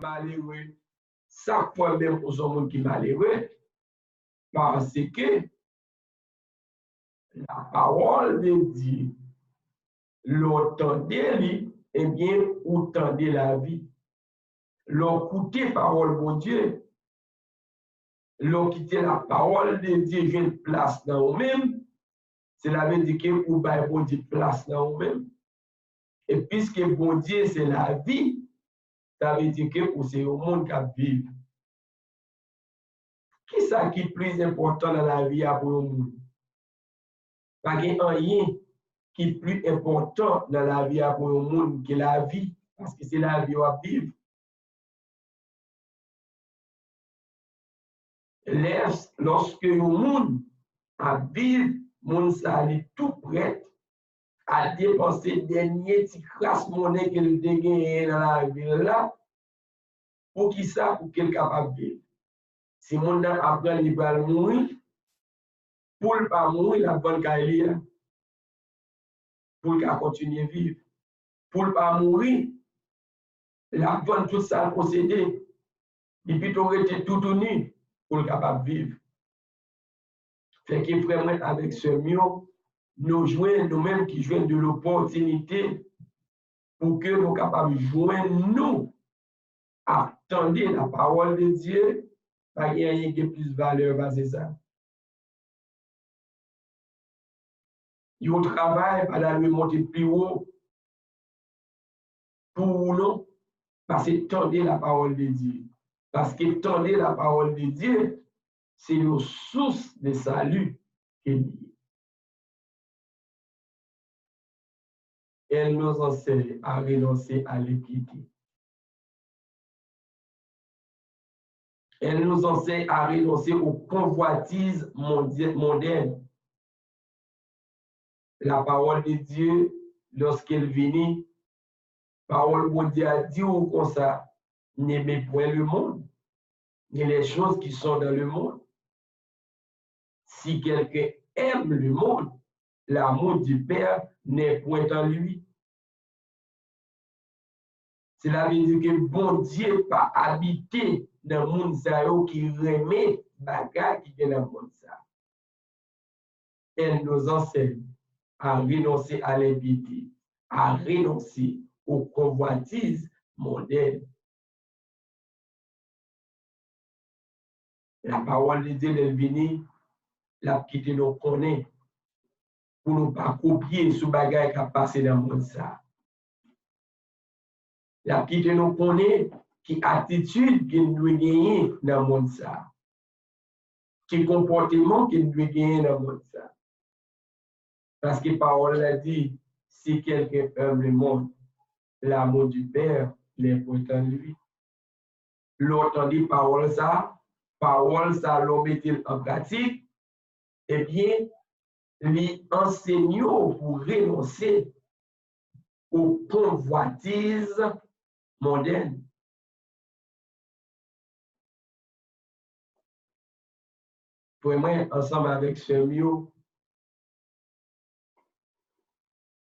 malheureux, ça fois même pour son monde qui est malheureux, parce que la parole de Dieu, l'entendez, eh bien, ou tendez la vie. L'écouter parole de Dieu, quitter la parole de Dieu, j'ai une place dans vous-même, cela veut dire que vous avez bon Dieu place dans vous-même. Et puisque bon Dieu, c'est la vie, ça veut dire que vous c'est au monde qui vit. Qui est ça qui est plus important dans la vie pour le monde? Pas qu'il y ait rien qui est plus important dans la vie pour le monde que la vie, parce que c'est la vie à vivre. Lorsque le monde a vivre, le monde est tout prêt à dépenser dernier petit crasse monnaie qu'il dégaine dans la vie là, pour qui ça, pour qu'il soit capable de vivre. Si le monde apprend il va mourir, pour ne pas mourir, la bonne carrière, pour qu'il continue à vivre. Pour ne pas mourir, la bonne tout ça posséder, et puis tu aurais été tout uni pour le capable de vivre. Fait que vraiment avec ce mieux, nous jouons nous-mêmes qui jouons de l'opportunité pour que nous soyons capables de joindre nous, attendez la parole de Dieu, pas qu'il y ait rien qui ait plus de valeur, c'est ça. Il travaille pour aller monter plus haut pour nous, parce que tendez la parole de Dieu. Parce que tendez la parole de Dieu, c'est une source de salut qui est liée. Elle nous enseigne à renoncer à l'équité. Elle nous enseigne à renoncer aux convoitises mondaines. La parole de Dieu, lorsqu'elle vient, parole de Dieu a dit comme ça, n'aimez point le monde, ni les choses qui sont dans le monde. Si quelqu'un aime le monde, l'amour du Père n'est point en lui. Cela veut dire que bon Dieu pas habité dans le monde qui remet bagarre qui est dans le monde. Elle nous enseigne à renoncer à l'impiété, à renoncer aux convoitises mondaines. La parole de Dieu est venue, la petite nous connaît, pour ne pas copier ce bagage qui a passé dans le monde. La petite nous connaît, qui attitude qu'il doit gagner dans le monde. Qui comportement qu'il doit gagner dans le monde. Parce que la parole a dit, si quelqu'un aime le monde, l'amour du Père n'est point en lui. L'autre dit parole ça, l'homme met en pratique, eh bien, lui enseigne pour renoncer aux convoitises mondaines. Pour moi, ensemble avec ce mieux,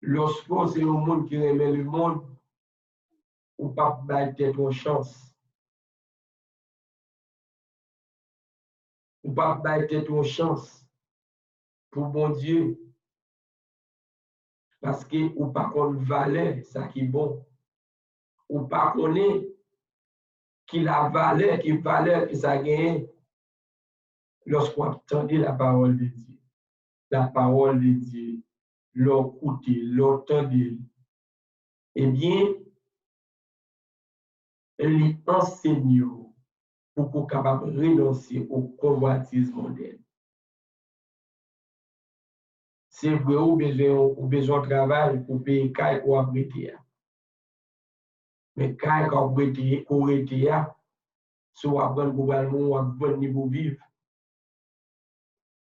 lorsque c'est le monde qui remet le monde, ou pas battre ton chance. Ou pas battre ton chance pour bon Dieu. Parce que ou pas qu'on valeur, ça qui est bon. Ou pas qu'on est qui la valeur, que ça gagne lorsqu'on entend la parole de Dieu. La parole de Dieu, l'écouter, l'entendre. Eh bien, elle enseigne pour qu'on soit capable de renoncer au convoitisme mondain. C'est vrai, ou besoin de travail pour payer caille ou abriter. Mais caille ou abriter, soit apprendre gouvernement ou apprendre niveau vivre.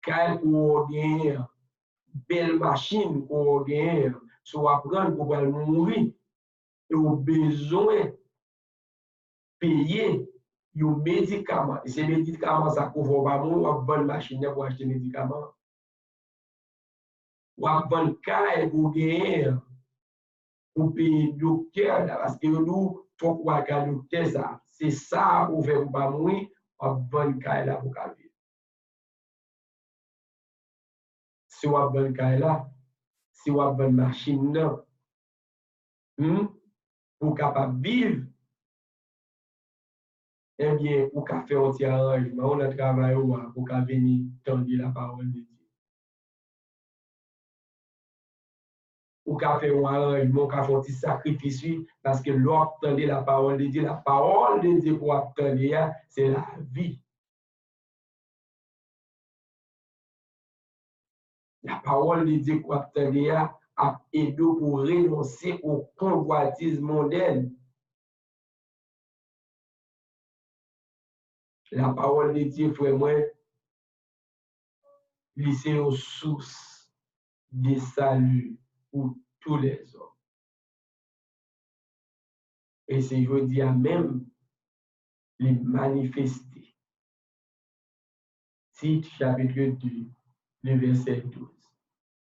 Caille ou gagner belle machine ou gagner, soit apprendre gouvernement mourir. Et au besoin payer les médicaments. Et ces médicaments, ça couvre pas ou apprendre machine pour acheter des médicaments. Ou apprendre caille ou gagner pour payer docteur, parce que nous, faut qu'on regarde docteur, ça, c'est ça ou fait ou pas mourir, on bonne caille là pour vivre. Si on bonne caille là, si on bonne machine là, pour capable vivre, eh bien, ou qu'a fait un petit arrangement, on a travaillé pour qu'a venir tendre la parole de Dieu. Ou qu'a fait un arrangement, qu'a fait un petit sacrifice, parce que l'autre tendait la parole de Dieu pour attendre, c'est la vie. La parole de Dieu pour attendre a aidé pour renoncer au convoitise mondaine. La parole de Dieu, frère, moi, c'est une source de salut pour tous les hommes. Et c'est, je dis, à même les manifester. Titre chapitre 2, le verset 12.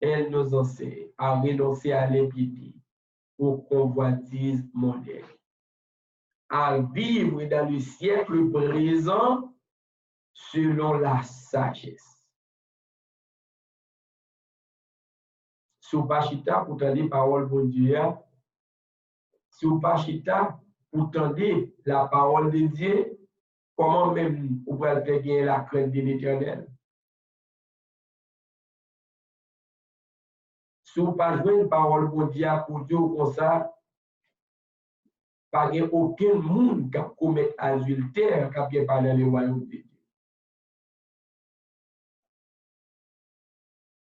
Elle nous enseigne à renoncer à l'impiété, aux convoitises mondaines, à vivre dans le siècle présent selon la sagesse. Si vous pas chita pour entendre parole de Dieu, si vous pas chita pour entendre la parole de Dieu, comment même vous pouvez faire gagner la crainte de l'Éternel? Si vous pas jouer une parole de Dieu pour Dieu comme ça, pas aucun monde qui commet adultère qui a pas dans le royaume de Dieu.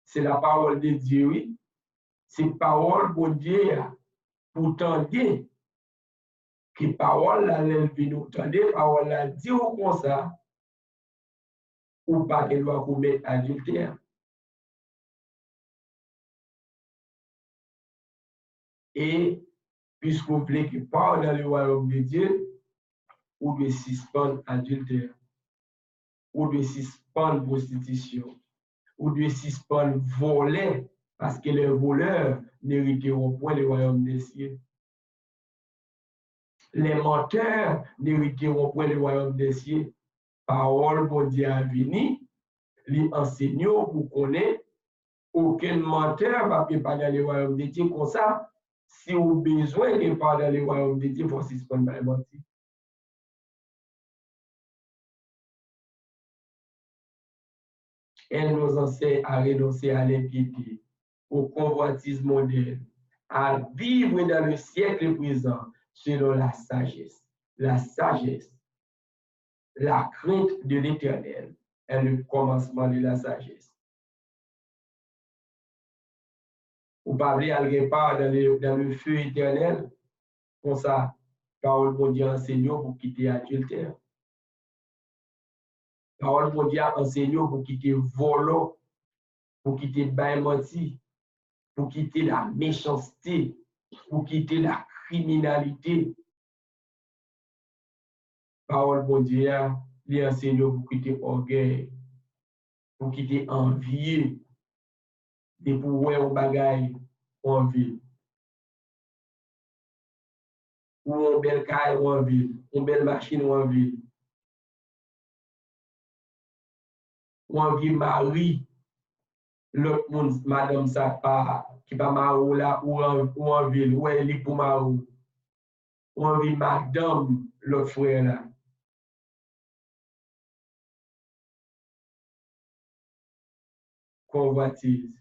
C'est la parole de Dieu, oui. C'est la parole de Dieu pour tendre que parole là vient nous tendre, parole là dit comme ça, ou pas qu'elle doit commettre adultère. Et puisque vous voulez que parle dans le royaume de Dieu, ou de suspendre adultère, ou de suspendre prostitution, ou de suspendre voler, parce que les voleurs n'hériteront point le royaume des cieux. Les menteurs n'hériteront point le royaume des cieux. Parole bon Dieu a venu, les enseignants pour connaître, aucun menteur va pas dans le royaume de Dieu comme ça. Si vous avez besoin de pas dans le royaume de Dieu, il faut suspendre par mentir. Elle nous enseigne à renoncer à l'impiété, au convoitisme moderne, à vivre dans le siècle présent selon la sagesse. La sagesse, la crainte de l'Éternel est le commencement de la sagesse. Vous parlez à pas dans le feu éternel, comme ça, parole de Dieu enseigne pour quitter l'adultère. Parole de Dieu enseigne pour quitter volant, pour quitter bain-menti, pour quitter la méchanceté, pour quitter la criminalité. Parole de Dieu, lui enseigne pour quitter orgueil, pour quitter envie, et pour voir un bagage en ville. Ou une belle caille en ville, une belle machine en ville. Ou en ville mari, l'autre monde, madame ça pas, qui pas marou là, ou en ville, ou elle est pour marou. Ou en ville madame, l'autre frère là. Convoitise.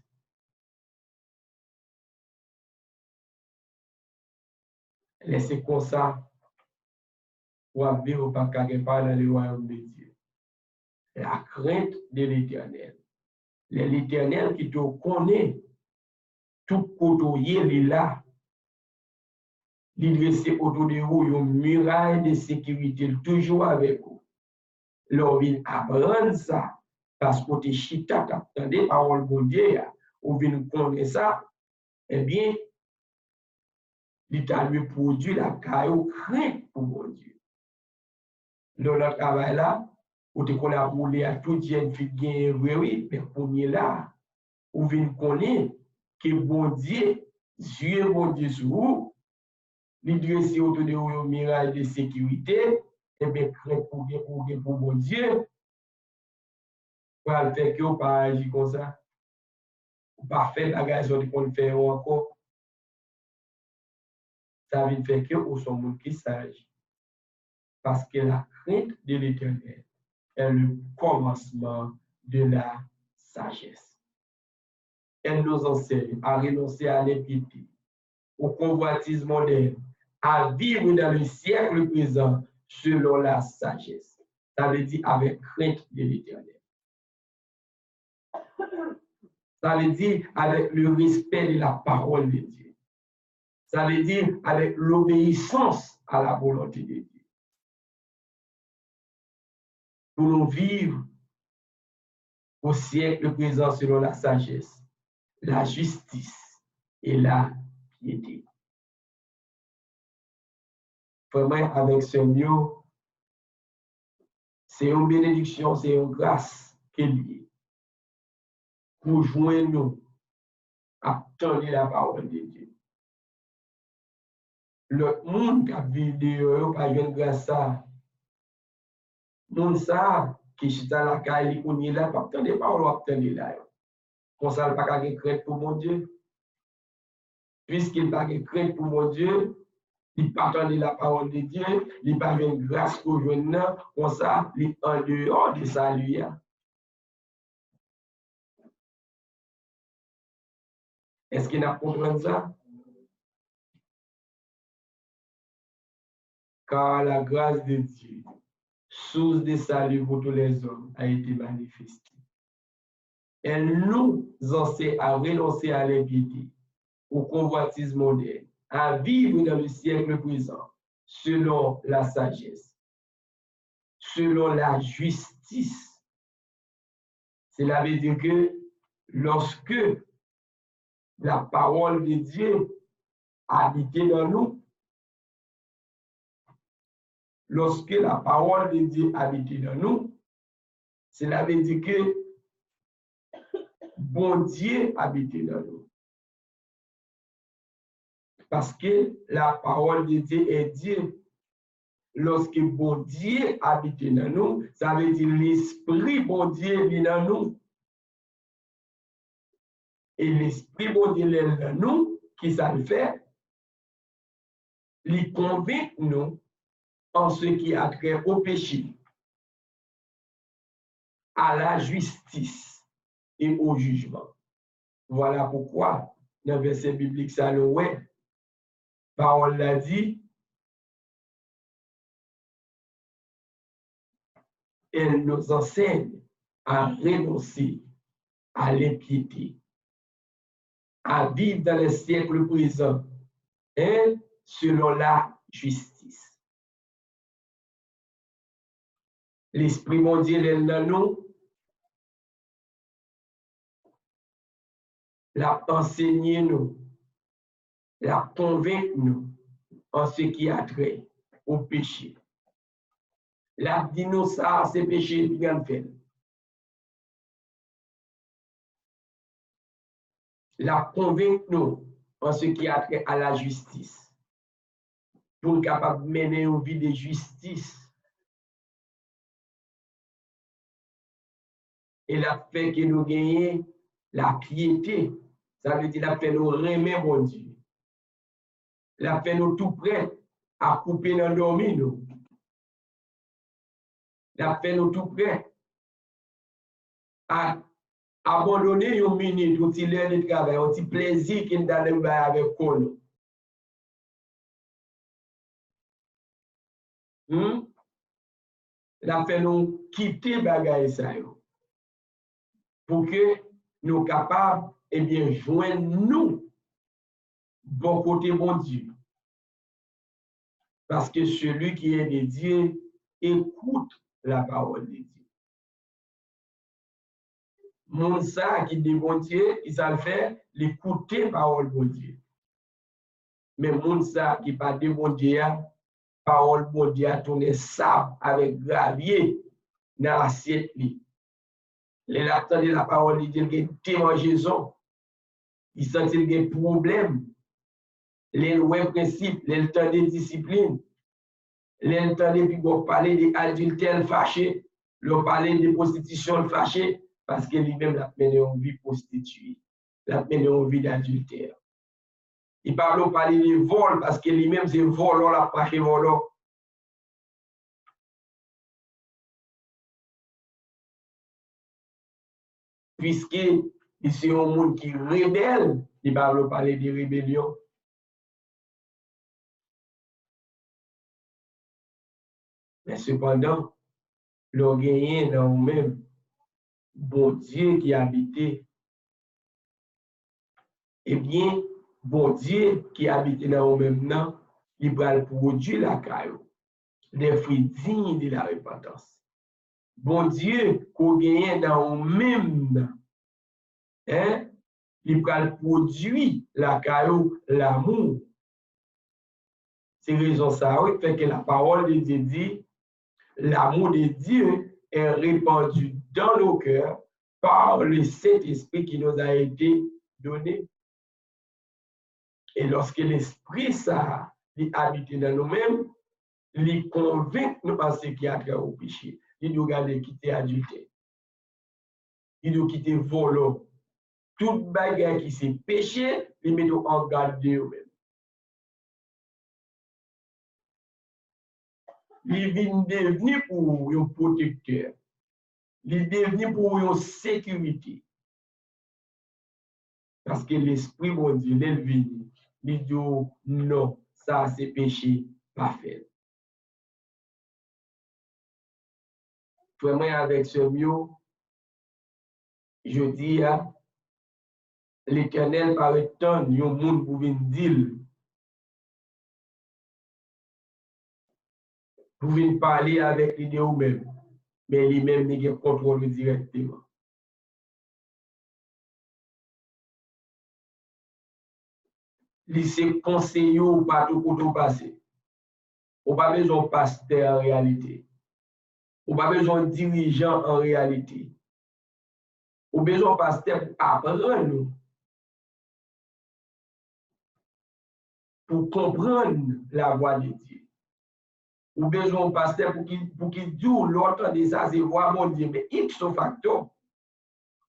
Laissez comme ça, ou à vivre par quelque part dans le royaume de Dieu. La crainte de l'Éternel. L'Éternel qui te connaît, tout côté il est là. Il dresse autour de vous une muraille de sécurité, toujours avec vous. L'on vient apprendre ça, parce que tu chita, tu attendais parole de Dieu, ou vient connaître ça, eh bien, l'État lui produit la caillou crainte pour mon Dieu. Dans le travail là, où tu connais pour à tout jeune fille gagne, oui, mais premier là, où vient connaître que bon Dieu, Dieu bon Dieu sur vous, il dresse autour de vous une muraille de sécurité, et bien, crainte pour mon Dieu, pour le faire que vous pas agir comme ça. Ou pas faire la guerre qu'on fait encore. Ça veut dire que vous sommes monde qui sage. Parce que la crainte de l'Éternel est le commencement de la sagesse. Elle nous enseigne à renoncer à l'impiété, au convoitise moderne, à vivre dans le siècle présent selon la sagesse. Ça veut dire avec crainte de l'Éternel. Ça veut dire avec le respect de la parole de Dieu. Ça veut dire avec l'obéissance à la volonté de Dieu. Pour nous vivre au siècle présent selon la sagesse, la justice et la piété. Vraiment, avec ce mot, c'est une bénédiction, c'est une grâce qu'il y a pour joindre nous à tendre la parole de Dieu. Le monde qui a vécu, pas une grâce ça. Le monde ça, qui est dans la caille, on est là, pas tendre parole, pas tendre là. On ne sait pas qu'il crainte pour mon Dieu. Puisqu'il n'a pas crainte pour mon Dieu, il n'a pas entendu la parole de Dieu, il n'a pas une grâce pour joindre, comme ça, il est en dehors de sa lui. Est-ce qu'il a compris ça? Car la grâce de Dieu, source de salut pour tous les hommes, a été manifestée. Elle nous enseigne à renoncer à l'impiété, au convoitise moderne, à vivre dans le siècle présent, selon la sagesse, selon la justice. Cela veut dire que lorsque la parole de Dieu habite dans nous, lorsque la parole de Dieu habite dans nous, cela veut dire que bon Dieu habite dans nous. Parce que la parole de Dieu est Dieu. Lorsque bon Dieu habite dans nous, ça veut dire l'esprit bon Dieu vit dans nous. Et l'esprit bon Dieu est dans nous, qui ça le fait? Il convainc nous en ce qui a trait au péché, à la justice et au jugement. Voilà pourquoi, dans le verset biblique, ça le ouais, parole l'a dit, elle nous enseigne à renoncer à l'impiété, à vivre dans le siècle présent, et selon la justice. L'Esprit mondial est dans nous, l'a enseigné nous, l'a convaincu nous en ce qui a trait au péché. L'a dit nous ça, c'est péché qui vient faire. L'a convaincu nous en ce qui a trait à la justice. Pour être capable de mener une vie de justice. Et l'a fait que nous gagnions la piété. Ça veut dire l'a fait nous remettre mon Dieu. L'a fait nous tout prêt à couper dans dormir nous. L'a fait nous tout prêt à abandonner une minute, un petit l'heure de travail, un petit plaisir qu'il donne avec nous. L'a fait nous quitter bagaille ça pour que nous soyons capables et bien joindre nous bon côté bon Dieu. Parce que celui qui est de Dieu écoute la parole de Dieu. Mon ça qui est bon Dieu, il s'en fait l'écouter parole de Dieu. Mais mon ça qui pas de bon Dieu, parole de Dieu a tourné sable avec gravier dans l'assiette. Les attendent la parole de Dieu, il y a démangeaison, il sentent qu'il y a des problèmes, les lois principes, les temps de discipline. L'entendez puis vous parlez d'adultère fâché, vous parlez de prostitution fâché, parce que lui-même l'a mené en vie prostituée, l'a mené en vie d'adultère. Il parle de vol, parce que lui-même c'est volant, la fâché volant. Puisque c'est un monde qui rebelle, il parle parler de rébellion. Mais cependant, le gagné dans nous-mêmes, bon Dieu qui habitait, eh bien, bon Dieu qui habite dans nous-mêmes, il va produire la caillou, des fruits dignes de la repentance. Bon Dieu qu'on gagne dans nous-mêmes, hein, il va produire la caillou, l'amour. C'est raison ça, oui, fait que la parole de Dieu dit, l'amour de Dieu est répandu dans nos cœurs par le Saint-Esprit qui nous a été donné. Et lorsque l'Esprit, ça, il habite dans nous-mêmes, il convainc nous parce qu'il y a trait au péché. Il nous garde quitter adultère. Il nous quitter volant. Toute bagarre qui c'est péché, il met nous en garde de nous-mêmes. Il vient devenir pour un protecteur. Il devient pour une sécurité. Parce que l'Esprit, mon Dieu, il vient. Il dit non, ça c'est péché, pas fait. Vraiment, avec ce mieux, je dis, l'Éternel paraît tant, il y a un monde pour venir dire, pour venir parler avec l'idée même, mais lui-même n'est pas contrôle directement. Il se conseille ou pas tout pour tout passer. On n'a pas besoin de pasteur en réalité. On n'a pas besoin de dirigeant en réalité. On a besoin de pasteur pour apprendre, pour comprendre la voix de Dieu. On a besoin de pasteur pour qu'il dise l'autre de ça, c'est voir mon Dieu. Mais ipso facto,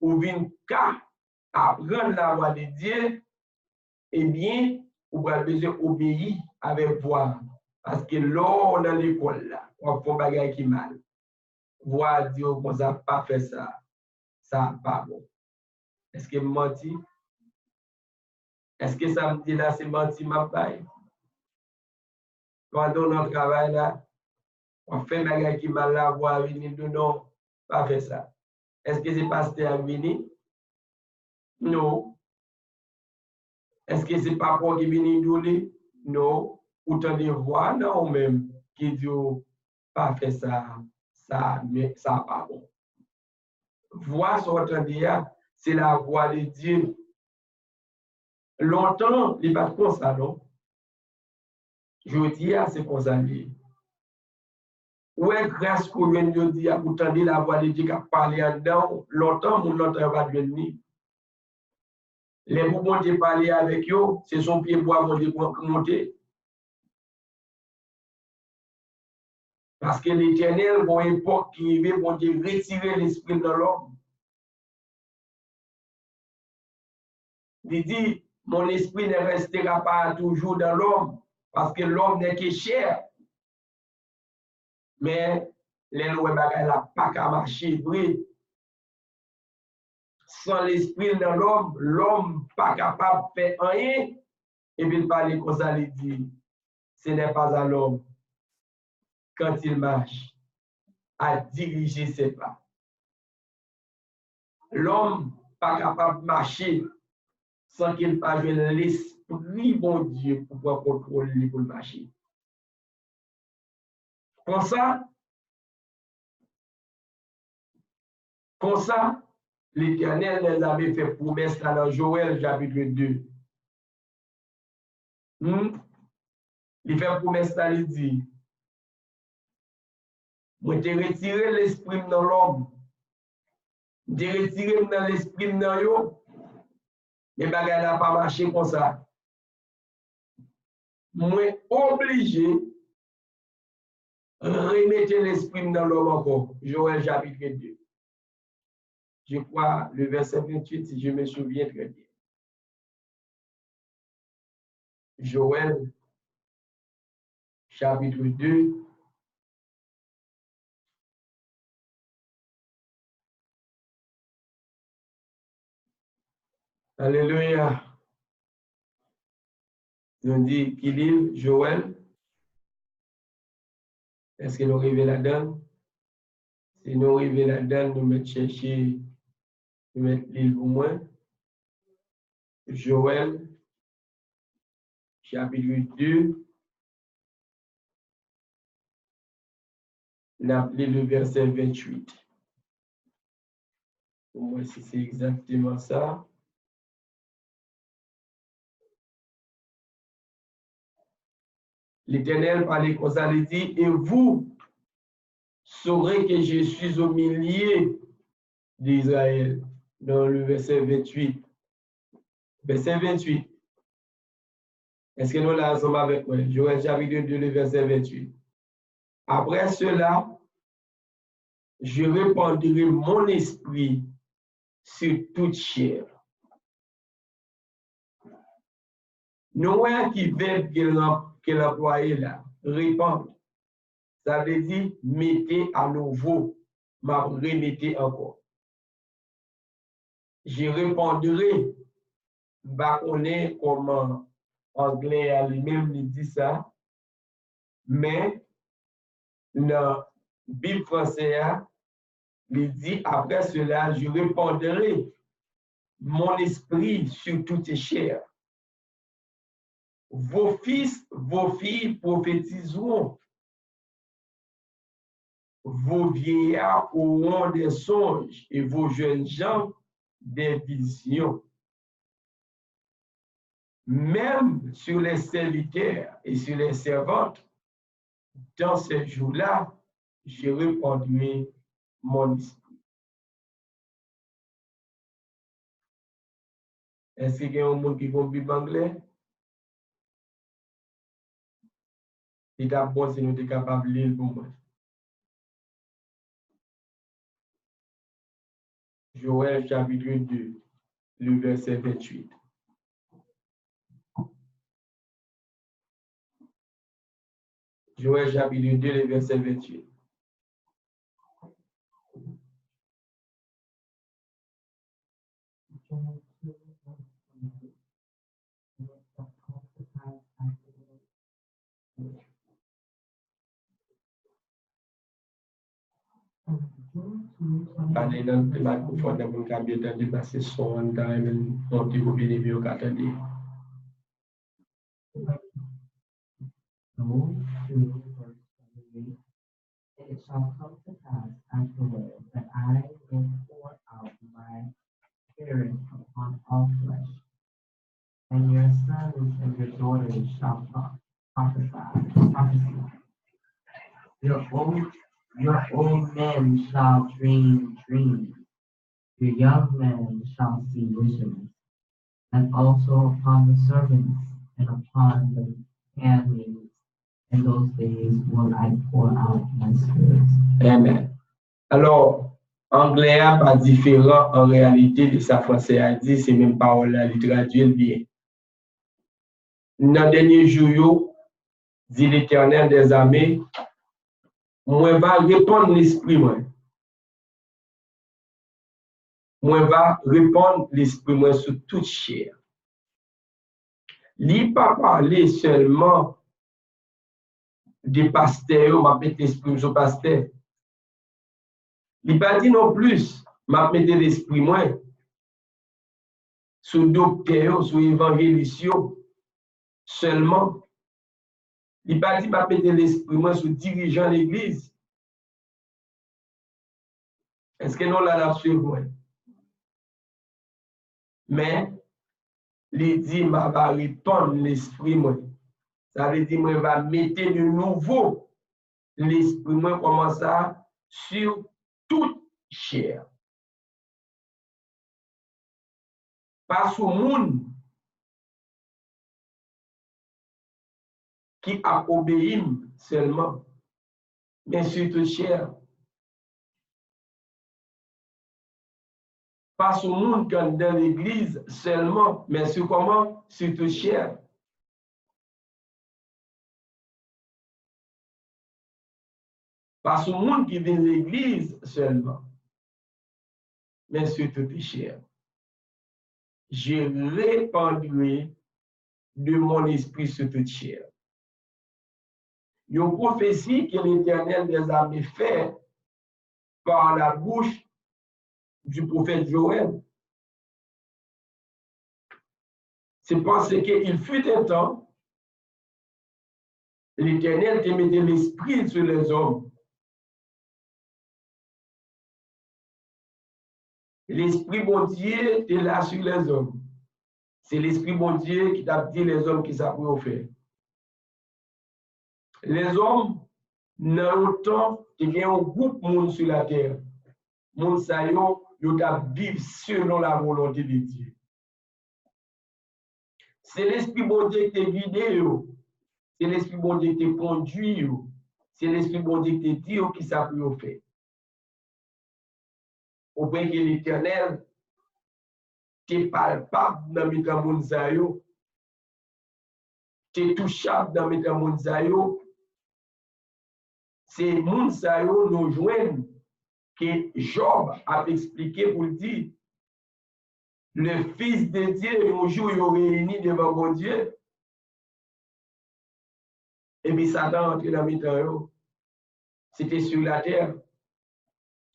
on vient qu'à apprendre la voix de Dieu, eh bien, on va besoin d'obéir avec voix. Parce que là, dans l'école, là, on fait des choses qui mal. Voir Dieu, on n'a pas fait ça. Ça pas bon. Est-ce que je menti? Est-ce que ça me dit là, c'est menti, ma paille? Quand on travaille là, on fait des choses qui mal là, voir venir de non, pas fait ça. Est-ce que c'est pasteur qui vient? Non. Est-ce que c'est papa qui vient donner? Non. Autant de voix, non, même, qui dit, pas fait ça, ça pas bon. Voix sortie, c'est la voix de Dieu. Longtemps, il n'est pas comme ça, non? Je dis, c'est comme ça. Ouais, grâce qu'on vient de dire, pour entendre la voix de Dieu qui a parlé en dedans, longtemps, mon n'entend pas de venir. Les bons Dieu parler avec eux, c'est son pied bois vont monter. Parce que l'Éternel, bon époque qui veut, bon Dieu, retirer l'esprit de l'homme. Il dit, mon esprit ne restera pas toujours dans l'homme, parce que l'homme n'est que chair. Mais les lois bagaille là pas qu'à marcher vrai. Sans l'esprit dans l'homme, l'homme pas capable de faire rien. Et puis il parle comme ça, il dit, ce n'est pas à l'homme, quand il marche, à diriger ses pas. L'homme pas capable de marcher sans qu'il fasse l'esprit bon Dieu pour pouvoir contrôler pour marcher. Comme ça, l'Éternel les avait fait promesse dans Joël chapitre 2. Il fait promesse là, il dit, moi te retiré l'esprit dans l'homme, te retiré dans l'esprit dans yo, mais bagay n'a pas marché comme ça. Moi obligé remettez l'esprit dans l'homme encore. Joël chapitre 2. Je crois le verset 28, si je me souviens très bien. Joël chapitre 2. Alléluia. On dit qu'il livre Joël. Est-ce que nous arrivons là-dedans? Si nous arrivons là-dedans, nous mettons chercher, nous mettons l'île pour moi. Joël, chapitre 2. On a appelé le verset 28. Pour moi, si c'est exactement ça. L'Éternel parlait comme ça, il dit, et vous saurez que je suis au milieu d'Israël. Dans le verset 28. Verset 28. Est-ce que nous là sommes avec moi? Joël chapitre 2, le verset 28. Après cela, je répandrai mon esprit sur toute chair. Nous voyons qui verbe qu'elle a employé là, répandre. Ça veut dire mettez à nouveau, m'a remettez encore. Je répondrai, on est comme anglais à lui-même il dit ça, mais le Bible français il dit après cela, je répondrai mon esprit sur toutes les chairs. Vos fils, vos filles prophétiseront. Vos vieillards auront des songes et vos jeunes gens des visions. Même sur les serviteurs et sur les servantes, dans ces jours-là, je répandrai mon esprit. Est-ce qu'il y a un monde qui comprend Bible anglais? C'est d'abord si nous sommes capables de lire pour moi. Joël chapitre 2, le verset 28. Joël chapitre 2, le verset 28. Allez dans le microphone de mon cabinet de passer son time on dit vous bien mieux qu'attendez. It shall come to pass afterward that I will pour out my spirit upon all flesh, and your sons and your daughters shall prophesy. Your old men shall dream dreams, your young men shall see visions, and also upon the servants and upon the handmaids. In those days will I pour out my spirit. Amen. Alors, anglais n'est pas différent en réalité de sa français a dit, c'est même parole-là, il traduit bien. Dans le dernier jour, dit l'Éternel des armées, moi va répondre l'esprit, moi. Moi va répondre l'esprit, moi, sur toute chair. Il pas parler seulement des pasteurs, m'a mis l'esprit sur pasteur. Il pas dit non plus, m'a mis l'esprit, moi, sur docteur, sur évangéliste, seulement. Il pas dit, m'a mis l'esprit, moi, sur dirigeant l'église. Est-ce que nous l'avons suivi? Mais, il dit, m'a va répondre l'esprit, moi. Ça veut dire, moi, va mettre de nouveau l'esprit, moi, comment ça, sur toute chair. Pas sur le monde qui a obéi seulement, mais sur toute chair. Pas sur le monde comme dans l'église seulement, mais sur comment? Sur toute chair. Pas sur le monde qui vient de l'église seulement, mais sur toute chair. Je répandrai de mon esprit sur toute chair. Une prophétie que l'Éternel des armées fait par la bouche du prophète Joël. C'est parce qu'il fut un temps, l'Éternel te mettait l'esprit sur les hommes. L'esprit bon Dieu est là sur les hommes. C'est l'esprit bon Dieu qui t'a dit les hommes qui savent faire. Les hommes, dans le temps, il y a un groupe de monde sur la terre. Monde sa yo, yo t'a vivre selon la volonté de Dieu. C'est l'esprit bon Dieu qui t'a guidé, c'est l'esprit bon Dieu qui t'a conduit, c'est l'esprit bon Dieu qui t'a dit qui savent faire. Au point que l'Éternel t'es palpable dans le monde sa yo, t'es touchable dans le monde sa yo. C'est moun sa yo nous joignent que Job a expliqué pour dire le Fils de Dieu, un jour, il est réuni devant mon Dieu. Et puis Satan entré dans le temps. C'était sur la terre.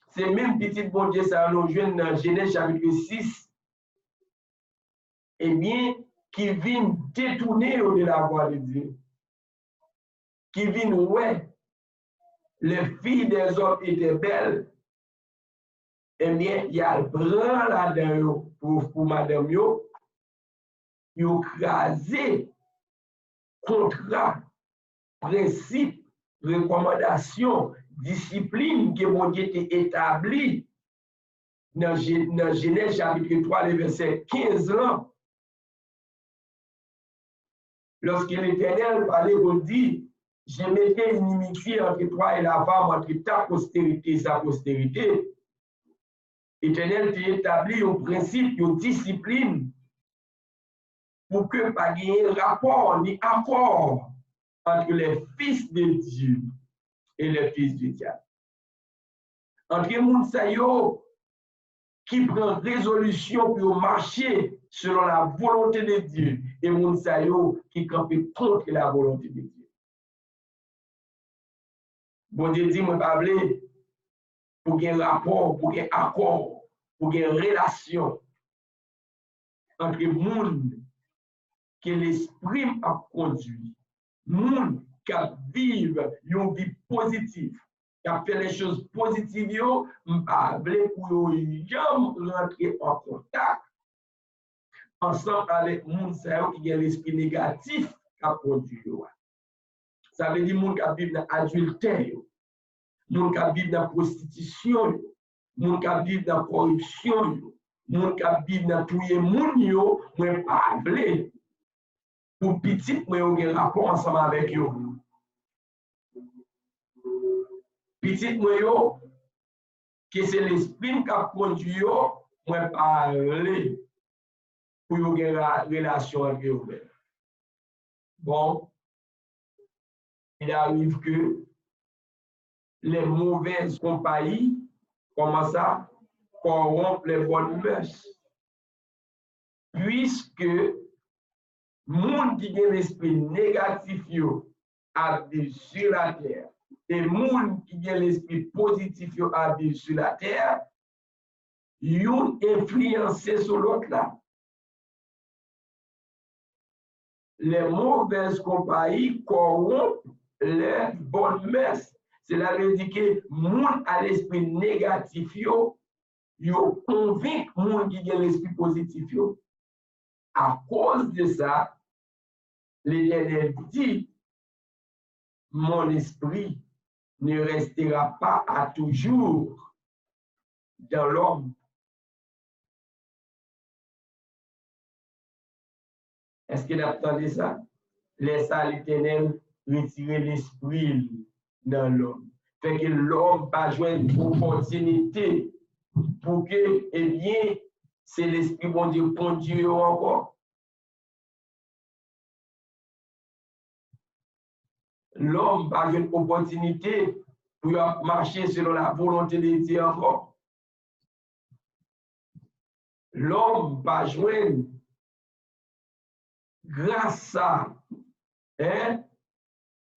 C'est même petit bon Dieu, ça nous joignent dans Genèse chapitre 6. Eh bien, qui vient détourner de la voie de Dieu. Qui vient, ouais. Les filles des hommes étaient belles. Eh bien, il y a le bras là-dedans pour madame yo. Il a crasé contrat, principe, recommandation, discipline que mon Dieu a établi dans Genèse chapitre 3, le verset 15 là. Lorsque l'Éternel parlait, on dit, je mettais une inimitié entre toi et la femme, entre ta postérité et sa postérité. L'Éternel t'a établi un principe, une discipline, pour que pas gagner rapport ni accord entre les fils de Dieu et les fils du diable. Entre les gens qui prennent résolution pour marcher selon la volonté de Dieu et les gens qui campent contre la volonté de Dieu. Bon Dieu dit, moi, pas pour qu'il y ait un rapport, pour qu'il y ait un accord, pour qu'il y ait une relation entre les gens que l'esprit a conduit, les gens qui vivent une vie positive, qui a fait les choses positives, je ne pas pour jamais rentrer en contact ensemble avec les gens qui ont l'esprit négatif qui a conduit. Ça veut dire les gens qui vivent dans l'adultère, les gens qui vivent dans la prostitution, les gens qui vivent dans la corruption, les gens qui vivent dans tout le monde, je ne pas pour petit, moi, on a un rapport ensemble avec eux. Petit, moi, que c'est l'esprit qui a conduit, moi, parler pour avoir une relation avec eux. Bon, il arrive que les mauvaises compagnies commencent à corrompre les bonnes mœurs. Puisque monde qui a l'esprit négatif habite sur la terre et monde qui a l'esprit positif habite sur la terre, ils ont influencé sur l'autre là. Les mauvaises compagnies corrompent les bonnes mœurs. Cela veut dire que monde à l'esprit négatif ils convainc monde qui a l'esprit positif. À cause de ça, l'Éternel dit, mon esprit ne restera pas à toujours dans l'homme. Est-ce qu'il a entendu ça? Laisse à l'Éternel retirer l'esprit dans l'homme. fait que l'homme pas jouer une opportunité pour que, eh bien, c'est l'Esprit bon Dieu conduire encore. L'homme pas une opportunité pour marcher selon la volonté de Dieu encore. L'homme pas joindre grâce à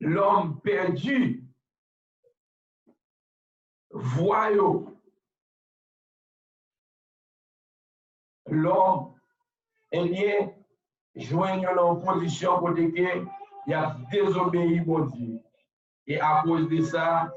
l'homme perdu, voyou, l'homme, eh bien, joignent en position pour que il a désobéi mon Dieu. Et à cause de ça,